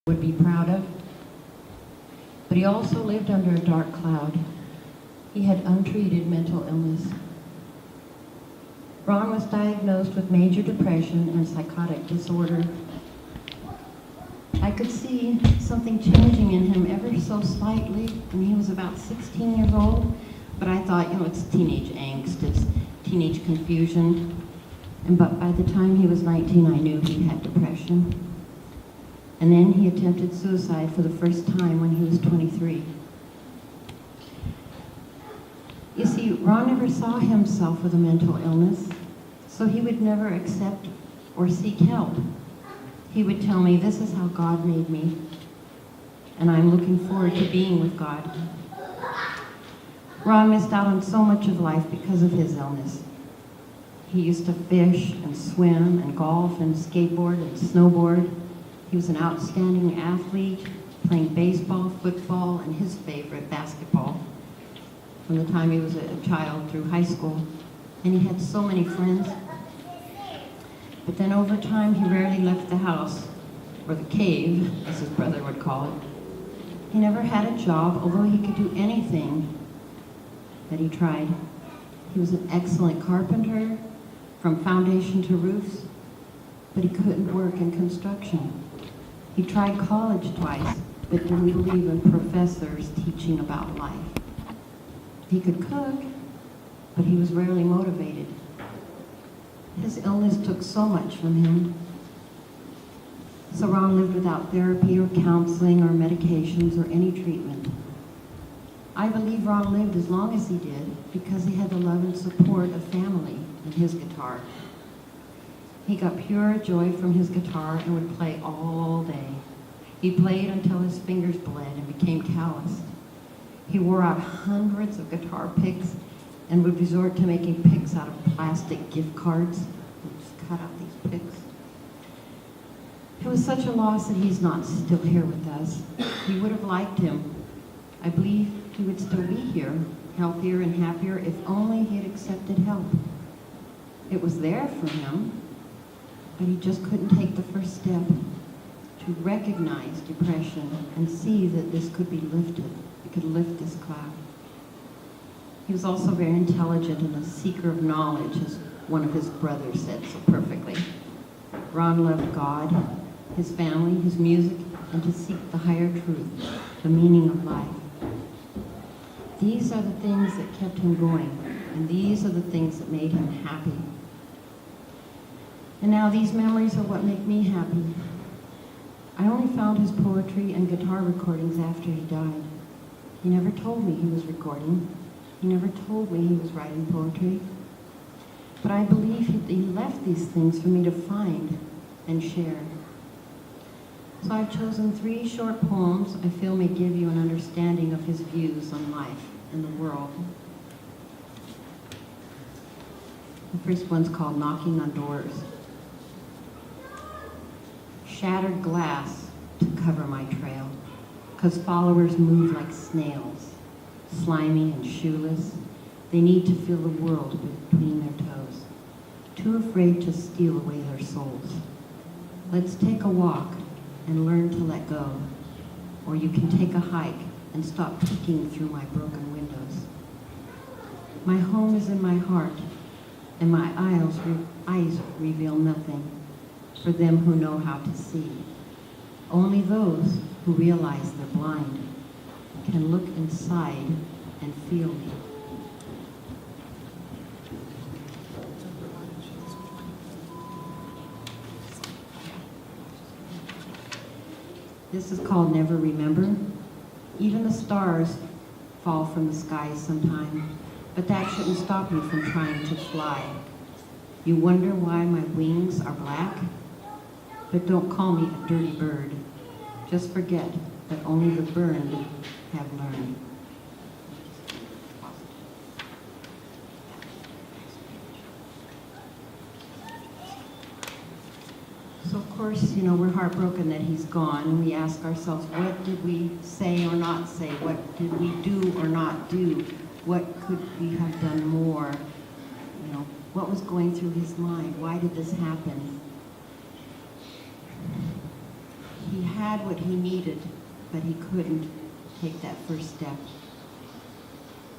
would be proud of. But he also lived under a dark cloud. He had untreated mental illness. Ron was diagnosed with major depression and psychotic disorder. I could see something changing in him ever so slightly when he was about 16 years old, but I thought, it's teenage angst, it's teenage confusion. But by the time he was 19, I knew he had depression. And then he attempted suicide for the first time when he was 23. You see, Ron never saw himself with a mental illness, so he would never accept or seek help. He would tell me, this is how God made me, and I'm looking forward to being with God. Ron missed out on so much of life because of his illness. He used to fish and swim and golf and skateboard and snowboard. He was an outstanding athlete, playing baseball, football, and his favorite, basketball, from the time he was a child through high school. And he had so many friends. But then over time, he rarely left the house, or the cave, as his brother would call it. He never had a job, although he could do anything that he tried. He was an excellent carpenter, from foundation to roofs, but he couldn't work in construction. He tried college twice, but didn't believe in professors teaching about life. He could cook, but he was rarely motivated. His illness took so much from him. So Ron lived without therapy or counseling or medications or any treatment. I believe Ron lived as long as he did because he had the love and support of family and his guitar. He got pure joy from his guitar and would play all day. He played until his fingers bled and became calloused. He wore out hundreds of guitar picks and would resort to making picks out of plastic gift cards. He'd just cut out these picks. It was such a loss that he's not still here with us. We would have liked him. I believe he would still be here, healthier and happier, if only he had accepted help. It was there for him, but he just couldn't take the first step to recognize depression and see that this could be lifted. It could lift this cloud. He was also very intelligent and a seeker of knowledge, as one of his brothers said so perfectly. Ron loved God, his family, his music, and to seek the higher truth, the meaning of life. These are the things that kept him going, and these are the things that made him happy. And now these memories are what make me happy. I only found his poetry and guitar recordings after he died. He never told me he was recording. He never told me he was writing poetry. But I believe he left these things for me to find and share. So I've chosen 3 short poems I feel may give you an understanding of his views on life and the world. The first one's called Knocking on Doors. Shattered glass to cover my trail, 'cause followers move like snails, slimy and shoeless. They need to feel the world between their toes, too afraid to steal away their souls. Let's take a walk and learn to let go, or you can take a hike and stop peeking through my broken windows. My home is in my heart, and my eyes reveal nothing for them who know how to see. Only those who realize they're blind can look inside and feel me. This is called Never Remember. Even the stars fall from the skies sometime, but that shouldn't stop me from trying to fly. You wonder why my wings are black? But don't call me a dirty bird. Just forget that only the burned have learned. So of course, we're heartbroken that he's gone, and we ask ourselves, what did we say or not say? What did we do or not do? What could we have done more? What was going through his mind? Why did this happen? he had what he needed, but he couldn't take that first step.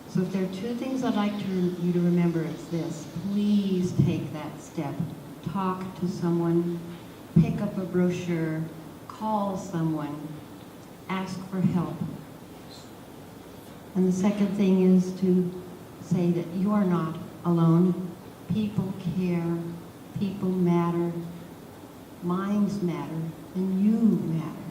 So if there are two things I'd like you to remember, it's this. Please take that step. Talk to someone, pick up a brochure, call someone, ask for help. And the second thing is to say that you are not alone. People care, people matter, minds matter, and you matter.